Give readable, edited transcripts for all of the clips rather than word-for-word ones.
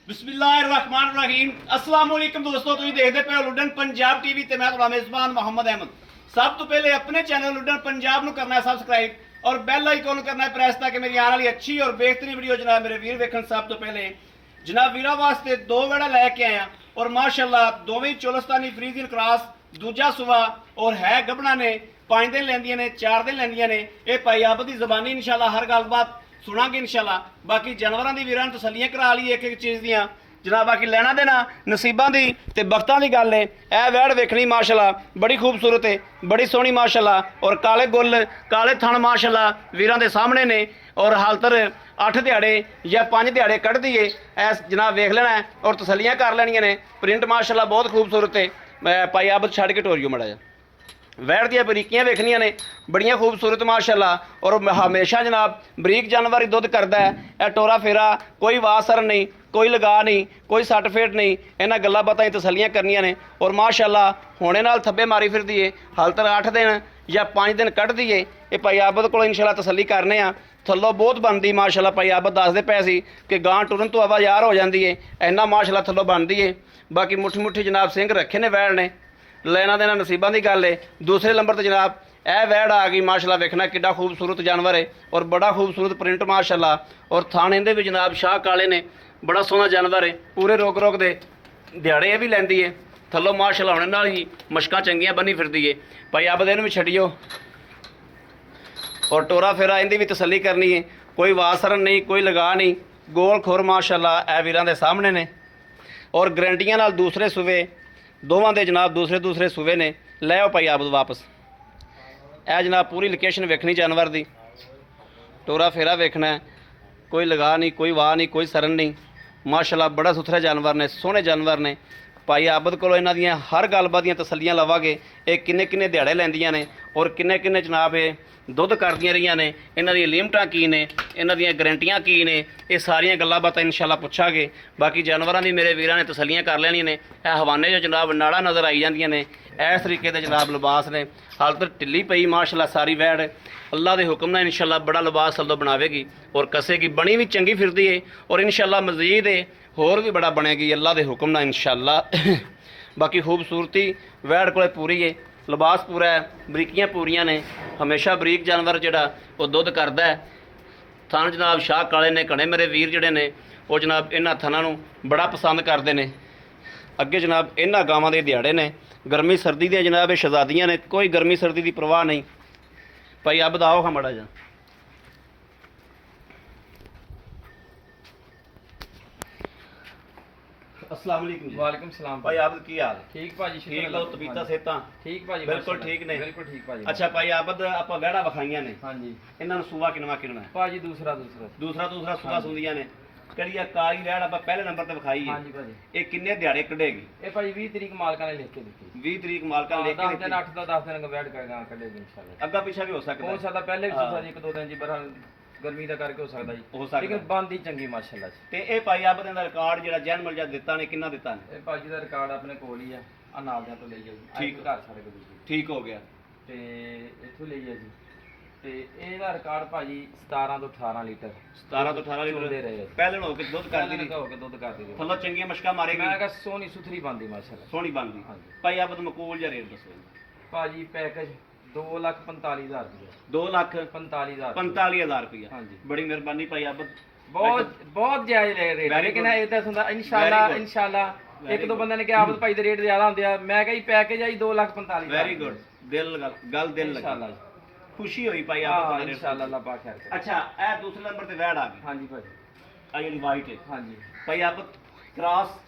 बिस्मिल्लाहिर्रहमानिर्रहीम अस्सलाम वालेकुम दोस्तों, तुम देखते पे लुडन पंजाब टीवी ते मैं तुम्हारा मेजबान मोहम्मद अहमद। सब तो पहले अपने चैनल लुडन पंजाब नु करना है सब्सक्राइब और बेल आइकन करना है प्रेस ताकि मेरी आने वाली अच्छी और बेहतरीन वीडियो जनाब मेरे वीर वेखन। सब तो पहले जनाब वीरा वास्ते दो वेड़ा लैके आया और माशाल्लाह दोवें चोलस्तानी फ्रीजियन क्रॉस दूजा सुवा और है गबना ने 5 दिन लेंदियां ने 4 दिन लेंदियां ने। ये भाई आबद की जबानी इंशाल्लाह हर गलबात सुनांगे इंशाल्लाह। बाकी जानवरों की वीरां तसल्लियां करा ली एक एक चीज़ दियां जनाब। बाकी लेना देना नसीबां दी ते बख्तां दी गल है। यह वैड़ वेखनी माशाल्लाह बड़ी खूबसूरत है, बड़ी सोहनी माशाल्लाह और काले गुल काले थण माशाल्लाह वीरां दे सामने ने। और हाल तर 8 दिहाड़े या 5 दिहाड़े कढ़ दिए ऐस जनाब वेख लेना है और तसल्लियां कर लैनियां ने। प्रिंट माशाल्लाह बहुत खूबसूरत है। मैं भाई आबद छड़ के टोरियो मड़ा जा वैड़ दियां बरीकियां वेखनियां ने बड़ियां खूबसूरत माशाल्लाह और हमेशा जनाब बरीक जानवर ही दुध करता है। यह टोरा फेरा कोई वासर नहीं, कोई लगा नहीं, कोई सट फेट नहीं। इन्हां गल्लां बातां तसल्लियां करनियां ने और माशाल्लाह होने नाल थब्बे मारी फिरदी है। हाल तक 8 दिन या 5 दिन कढ़ दी है। ये भाई आबद को इंशाल्लाह तसल्ली करने आ। थल्लों बहुत बनती माशाल्लाह। भाई आबद दसदे पए सी कि गां टुरन तो आवाज़ार हो जाती है, इन्ना माशाल्लाह थल्लों बनती है। बाकी मुट्ठी मुट्ठी जनाब सिंह रखे ने वैड़ ने, लेना देना नसीबां की गल है। दूसरे नंबर पर जनाब यह वैड़ आ गई माशाल्लाह। वेखना किड्डा खूबसूरत जानवर है और बड़ा खूबसूरत प्रिंट माशाल्लाह। और थाने दे भी जनाब शाह काले ने, बड़ा सोहना जानवर है। पूरे रोक रोक दे दिहाड़े ये भी लैंदी है। थल्लों माशाल्लाह होने नाल ही मशकां चंगियां बनी फिरदी है। भाई आबद इहनूं भी छड्डियो और टोरा फेरा इहदी भी तसल्ली करनी है। कोई वासरन नहीं, कोई लगा नहीं, गोल खुर माशाल्लाह ए वीरां दे सामने ने। और गारंटियां नाल दूसरे सूबे दोवां दे जनाब दूसरे दूसरे सूबे ने। लै आओ भाई आबद वापस। यह जनाब पूरी लोकेशन वेखनी जानवर दी, टोरा फेरा वेखना है। कोई लगा नहीं, कोई वाह नहीं, कोई सरन नहीं माशाल्लाह। बड़ा सुथरे जानवर ने, सोहने जानवर ने। भाई आबद को इन्हां दियां हर गलबात दियां तसल्लियां लवांगे। ये किन्ने किन्ने दिहाड़े लैंदियां ने और किन्ने किन्ने जनाब ये दुध करदियां रहियां ने, इन्हां दी लिमिटां की ने, इन्हां दियां गारंटियां की ने, ये सारियां गल्लां बातां इंशाल्लाह पुछांगे। बाकी जानवरां दी मेरे वीरां ने तसल्लियां कर लैणियां ने। यह हवाने जो जनाब नाड़ा नज़र आई जांदियां ने, इस तरीके दे जनाब लिबास ने। हाल तक ढिल्ली पई माशाल्लाह सारी वैड़ अल्लाह के हुक्म नाल इंशाल्लाह बड़ा लिबास सल्लो बनावेगी और कसेगी। बनी भी चंगी फिरदी है और इंशाल्लाह मज़ीद होर भी बड़ा बनेगी अल्लाह के हुक्म नाल इंशाल्लाह। बाकी खूबसूरती वैड़ कोले पूरी है, लिबास पूरा है, बरीकियां पूरियां ने। हमेशा बरीक जानवर जिहड़ा वो दुध करदा है। थन जनाब शाह काले ने घने मेरे वीर जिहड़े ने वो जनाब इन्हां थनां नूं बड़ा पसंद करते हैं। अगे जनाब इन्हां गावां दे दिहाड़े ने, गर्मी सर्दी दी जनाब ये शहजादियां ने, कोई गर्मी सर्दी की परवाह नहीं। भाई आबद आओ हाँ मड़ा जा। अस्सलाम वालेकुम जी। वालेकुम सलाम भाई आबद की हाल? ठीक भाजी, ठीक लो तबीयतां सेहतां? ठीक भाजी, बिल्कुल ठीक ने। बिल्कुल ठीक भाजी। अच्छा भाई आबद आपां वैड़ा विखाईयां ने, हाँ जी इन्हां नूं सूआ किनवा किनना है? भाजी दूसरा दूसरा दूसरा दूसरा सूआ सुंदियां ने। करिया काली वैड़ आपां पहले नंबर ते विखाई हाँ है। जी भाजी। ये किन्ने दिहाड़े कढेगी? ये भाजी 20 तरीक मालका ने लिख के दी। 20 तरीक मालका ने लेके 10 दिन 8 तो 10 दिन बैठ कर गां कढेगी इंशाल्लाह। अग्गा पिछा भी हो सकता हो है। सकदा पहले भी हाँ। सूसा जी 1-2 दिन जी बहरहाल गर्मी का करके हो सकदा जी, हो सकदा। लेकिन बंद ही चंगी माशाल्लाह जी। ते ये भाई आबद दा रिकॉर्ड जेड़ा जैन मिल जा दिता ने किन्ना दिता ने? ये भाजी ਦਾ ਰਿਕਾਰਡ ਆਪਣੇ ਕੋਲ ਹੀ ਆ, ਆ ਨਾਲ ਦਿਆਂ ਤੋਂ ਲਈ ਆ ਜੀ। ਠੀਕ। ਘਰ ਸਾਡੇ ਕੋਲ ਜੀ ठीक हो गया। ਤੇ ਇੱਥੋਂ ਲਈ ਆ ਜੀ। ਤੇ ਇਹਦਾ ਰਿਕਾਰਡ ਭਾਜੀ 17 ਤੋਂ 18 ਲੀਟਰ 17 तो 18 ਚੋਂਦੇ लीटर ਰਹੇ ਆ। पहले हो के दुध कर ਪਹਿਲਾਂ दी ਲਗਾ ਹੋ ਕੇ ਦੁੱਧ ਕਰਦੀ ਰਹੀ। थल्लो चंगियां मशका मारेगी, ਮੈਂ ਕਿਹਾ ਸੋਹਣੀ ਸੁਥਰੀ ਬੰਦੀ ਮਾਸ਼ਾਅੱਲਾ। सोहनी बनदी। हाँ जी। भाई आबद मकूल जा रेट दसो। ਭਾਜੀ ਪੈਕੇਜ 2,45,000 ਰੁਪਏ। 2 लाख 45,000 45,000 रुपया। हाँ जी। बड़ी मेहरबानी भाई आबद। ਬਹੁਤ ਬਹੁਤ ਜਾਇਜ਼ ਰੇਟ Very ਲੇਕਿਨ good. ਇਦਾਂ ਹੁੰਦਾ ਇਨਸ਼ਾਅੱਲਾ Very good. ਇਨਸ਼ਾਅੱਲਾ। Very ਇੱਕ ਦੋ good. ਬੰਦੇ ਨੇ ਕਿਹਾ ਆਬਦ ਭਾਈ ਦੇ ਰੇਟ ਜ਼ਿਆਦਾ ਹੁੰਦੇ ਆ, ਮੈਂ ਕਿਹਾ ਜੀ ਪੈਕੇਜ ਆ ਜੀ 2,45,000। Very good. दिल गल दिल ਇਨਸ਼ਾਅੱਲਾ लगी, ਜੀ। खुशी हुई भाई ਹਾਂ आबद दा ਇਨਸ਼ਾਅੱਲਾ रेट। ਅੱਲਾਹ ਪਾਕ ਖੈਰ ਕਰੇ। अच्छा ए दूसरे नंबर ते वैड़ आ गई ਹਾਂਜੀ ਭਾਜੀ। आ जेडी वाइट है ਹਾਂਜੀ भाई आबद क्रॉस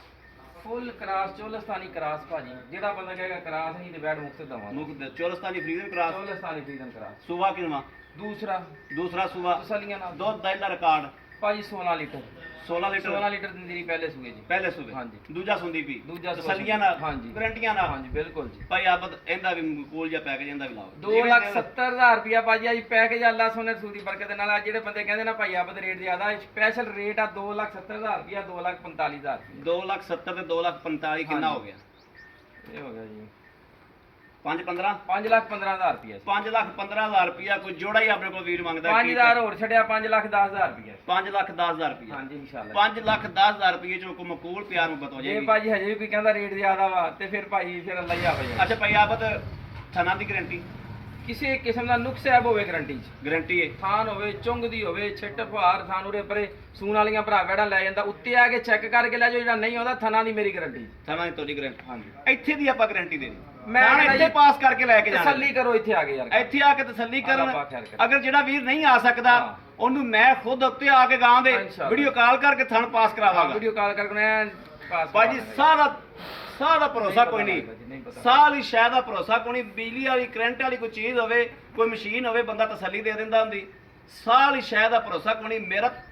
ਫੁੱਲ ਕਰਾਸ ਚੋਲਸਤਾਨੀ ਕਰਾਸ ਭਾਜੀ। ਜਿਹੜਾ ਬੰਦਾ ਕਹੇਗਾ ਕਰਾਸ ਨਹੀਂ ਤੇ ਬੈਡ ਮੁਕਤ ਦਵਾਂਗੇ। मुख चोलस्तानी फ्रीजन क्रॉस। ਚੋਲਸਤਾਨੀ ਫਰੀਦਨ ਕਰਾਸ। सुबह किनवा ਦੂਸਰਾ दूसरा सुबह ਤਸਲੀਆਂ ਨਾਲ दुध दा इहदा रिकॉर्ड ਭਾਜੀ 16 ਲੀਟਰ 16 लीटर 16 ਲੀਟਰ ਦਿੰਦੀ ਰਹੀ ਪਹਿਲੇ ਸੂਏ ਜੀ। पहले सुबह। हाँ जी। दूजा सुंदी पी ਦੂਜਾ ਸੂਆ तसल्लियां नाल, हाँ जी। गारंटियां नाल। ਹਾਂਜੀ ਬਿਲकुल ਜੀ। भाई आबद इहदा भी मकूल जा पैकेज इहदा भी लाओ। 2,70,000 ਰੁਪਇਆ ਭਾਜੀ ਅੱਜ ਪੈਕੇਜ ਅੱਲਾ ਸੋਨੇ ਰਸੂਲ ਦੀ ਬਰਕਤ ਦੇ ਨਾਲ। ਆ ਜਿਹੜੇ ਬੰਦੇ ਕਹਿੰਦੇ ਨਾ ਭਾਈ ਆਬਦ ਰੇਟ ਜ਼ਿਆਦਾ, ਸਪੈਸ਼ਲ ਰੇਟ ਆ 2,70,000 ਰੁਪਇਆ 2,45,000 ਰੁਪਇਆ। 2,70,000 ਤੇ 2,45,000 कितना हाँ हो जी। गया? ਇਹ ਹੋ ਗਿਆ ਜੀ 5-15 5,15,000 ਰੁਪਏ 5,15,000 ਰੁਪਇਆ ਕੋਈ ਜੋੜਾ ਹੀ ਆਪਣੇ ਕੋਲ ਵੀਰ ਮੰਗਦਾ 5,000 ਹੋਰ ਛੱਡਿਆ 5,10,000 ਰੁਪਏ 5,10,000 ਰੁਪਇਆ ਹਾਂਜੀ ਇਨਸ਼ਾਅੱਲਾ 5,10,000 ਰੁਪਏ ਚੋਂ ਕੋਈ ਮਕੂਲ ਪਿਆਰ ਮੁਹੱਬਤ ਹੋ ਜੇ ਜਾਏਗੀ। ਭਾਜੀ ਹਜੇ ਵੀ ਕੋਈ ਕਹਿੰਦਾ ਰੇਟ ਜ਼ਿਆਦਾ ਵਾ ਤੇ ਫਿਰ ਭਾਜੀ ਫਿਰ ਅੱਲਾ ਹੀ ਆਵੇ ਅੱਛਾ ਭਾਈ ਆਫਤ ਥਣਾ ਦੀ ਗਾਰੰਟੀ ਕਿਸੇ ਕਿਸਮ ਦਾ ਨੁਕਸ ਐਬ ਹੋਵੇ ਗਰੰਟੀ ਚ ਗਾਰੰਟੀ ਹੈ। ਥਾਨ ਹੋਵੇ ਚੁੰਗ ਦੀ ਹੋਵੇ ਛਿੱਟ ਫੁਹਾਰ ਥਾਨ ਉਰੇ ਪਰੇ ਸੂਣ ਵਾਲੀਆਂ ਭਰਾ ਵੈੜਾਂ ਲੈ ਜਾਂਦਾ ਉੱਤੇ ਆ ਕੇ ਚੈੱਕ ਕਰਕੇ ਲੈ ਜਾਓ, ਜਿਹੜਾ ਨਹੀਂ ਆਉਂਦਾ ਥਣਾ ਦੀ ਮੇਰੀ ਗਰੰਟੀ ਥਣਾ ਦੀ ਤੁਹਾਡੀ ਗਾਰੰਟੀ ਹਾਂਜੀ ਇੱਥੇ ਦੀ ਆਪਾਂ ਗਾਰੰਟੀ ਦੇਣੀ। ਮੈਂ ਥਾਣ ਕਹਿੰਦਾ ਇੱਥੇ ਜੀ, ਪਾਸ ਕਰਕੇ ਲੈ ਕੇ ਜਾਣਾ। ਤਸੱਲੀ ਕਰੋ ਇੱਥੇ ਆ ਕੇ ਯਾਰ ਇੱਥੇ ਆ ਕੇ ਤਸੱਲੀ ਕਰਨ। ਅੱਲਾ ਪਾਕ ਖੈਰ ਕਰੇ। ਅਗਰ ਜਿਹੜਾ ਵੀਰ ਨਹੀਂ ਆ ਸਕਦਾ ਹਾਂ। ਉਹਨੂੰ ਮੈਂ ਖੁਦ ਉੱਤੇ ਆ ਕੇ ਗਾਂ ਦੇ ਇਨਸ਼ਾਅੱਲਾ। ਵੀਡੀਓ ਕਾਲ ਕਰਕੇ ਥਣ ਪਾਸ ਕਰਾਵਾਂਗਾ। ਵੀਡੀਓ ਕਾਲ ਕਰਕੇ ਮੈਂ ਪਾਸ ਬਾਜੀ ਸਾਹ ਦਾ ਭਰੋਸਾ ਕੋਈ ਨਹੀਂ, ਸਾਹ ਲਈ ਸ਼ਾਇਦ ਦਾ ਭਰੋਸਾ ਕੋਈ ਨਹੀਂ। ਬਿਜਲੀ ਵਾਲੀ ਕਰੰਟ ਵਾਲੀ ਕੋਈ ਚੀਜ਼ ਹੋਵੇ, ਕੋਈ ਮਸ਼ੀਨ ਹੋਵੇ, ਬੰਦਾ ਤਸੱਲੀ ਦੇ ਦਿੰਦਾ ਹੁੰਦੀ। ਸਾਹ ਲਈ ਸ਼ਾਇਦ ਦਾ ਭਰੋਸਾ ਕੋਈ ਨਹੀਂ,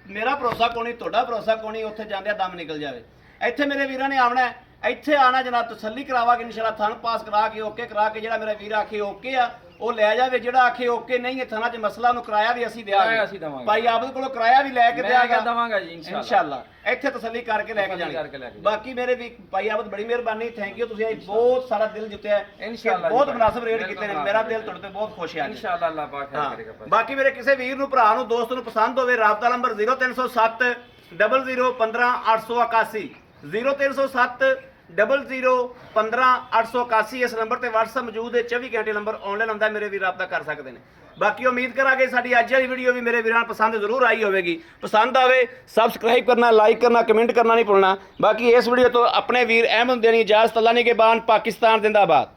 ਮੇਰਾ ਭਰੋਸਾ ਕੋਈ ਨਹੀਂ, ਤੁਹਾਡਾ ਭਰੋਸਾ ਕੋਈ ਨਹੀਂ। ਉੱਥੇ ਜਾਂਦਿਆਂ ਦਮ ਨਿਕਲ ਜਾਵੇ। ਇੱਥੇ ਮੇਰੇ ਵੀਰਾਂ ਨੇ ਆਉਣਾ ਹੈ, ਇੱਥੇ ਆਣਾ ਜਨਾਬ, ਤਸੱਲੀ ਕਰਾਵਾਂਗੇ ਇਨਸ਼ਾਅੱਲਾ। ਥਣ ਪਾਸ ਕਰਾ ਕੇ ਓਕੇ ਕਰਾ ਕੇ ਜਿਹੜਾ ਮੇਰਾ ਵੀਰ ਆਖੇ ਓਕੇ ਆ ਉਹ ਲੈ ਜਾਵੇ, ਜਿਹੜਾ ਆਖੇ ਓਕੇ ਨਹੀਂ ਹੈ ਥਣਾ 'ਚ ਮਸਲਾ ਨੂੰ ਕਿਰਾਇਆ ਵੀ ਅਸੀਂ ਕਿਰਾਇਆ ਅਸੀਂ ਦਿਆਂਗੇ। ਦੇਵਾਂਗੇ। ਭਾਈ ਆਪ ਦੇ ਕੋਲੋਂ ਕਿਰਾਇਆ ਵੀ ਲੈ ਕੇ ਦਿਆਂਗਾ ਦਵਾਂਗਾ ਜੀ ਇਨਸ਼ਾਅੱਲਾ। ਇੱਥੇ ਤਸੱਲੀ ਕਰਕੇ ਲੈ ਕੇ ਤਸੱਲੀ ਕਰਕੇ ਲੈ ਜਾਣੀ। ਕੇ ਬਾਕੀ ਮੇਰੇ ਵੀ ਭਾਈ ਆਬਦ ਬੜੀ ਮਿਹਰਬਾਨੀ, ਥੈਂਕ ਯੂ। ਤੁਸੀਂ ਅੱਜ ਬਹੁਤ ਸਾਰਾ ਦਿਲ ਜਿੱਤਿਆ ਹੈ। ਇਨਸ਼ਾਅੱਲਾ ਬਹੁਤ ਜੀ, ਮੁਨਾਸਬ ਰੇਟ ਬਿਲਕੁਲ ਕੀਤੇ ਨੇ। ਹਾਂ, ਮੇਰਾ ਦਿਲ ਤੁਹਾਡੇ ਤੇ ਬਹੁਤ ਖੁਸ਼ ਹੈ ਅੱਜ। ਇਨਸ਼ਾਅੱਲਾ ਅੱਲਾਹ ਪਾਕ ਖੈਰ ਹਾਂ। ਕਰੇਗਾ ਭਾਜੀ। ਬਾਕੀ ਮੇਰੇ ਕਿਸੇ ਵੀਰ ਨੂੰ, ਭਰਾ ਨੂੰ, ਦੋਸਤ ਨੂੰ ਪਸੰਦ ਹੋਵੇ, ਰਾਬਤਾ ਨੰਬਰ 0307 0015 881 0307 0015 881। ਇਸ ਨੰਬਰ ਤੇ WhatsApp ਮੌਜੂਦ ਹੈ। 24 ਘੰਟੇ ਨੰਬਰ ਆਨਲਾਈਨ ਹੁੰਦਾ, ਮੇਰੇ ਵੀਰ ਰਾਬਤਾ ਕਰ ਸਕਦੇ ਨੇ। ਬਾਕੀ ਉਮੀਦ ਕਰਾਂਗੇ ਸਾਡੀ ਅੱਜ ਵਾਲੀ ਵੀਡੀਓ ਵੀ ਮੇਰੇ ਵੀਰਾਂ ਨੂੰ ਪਸੰਦ ਜ਼ਰੂਰ ਆਈ ਹੋਵੇਗੀ। ਪਸੰਦ ਆਵੇ ਸਬਸਕ੍ਰਾਈਬ ਕਰਨਾ, ਲਾਈਕ ਕਰਨਾ, ਕਮੈਂਟ ਕਰਨਾ ਨਹੀਂ ਭੁੱਲਣਾ। ਬਾਕੀ ਇਸ ਵੀਡੀਓ ਤੋਂ ਆਪਣੇ ਵੀਰ ਅਹਿਮਦ ਦੇਣੀ ਇਜਾਜ਼ਤ। ਅੱਲਾ ਨਿਗਹਿਬਾਨ, ਪਾਕਿਸਤਾਨ ਜ਼ਿੰਦਾਬਾਦ।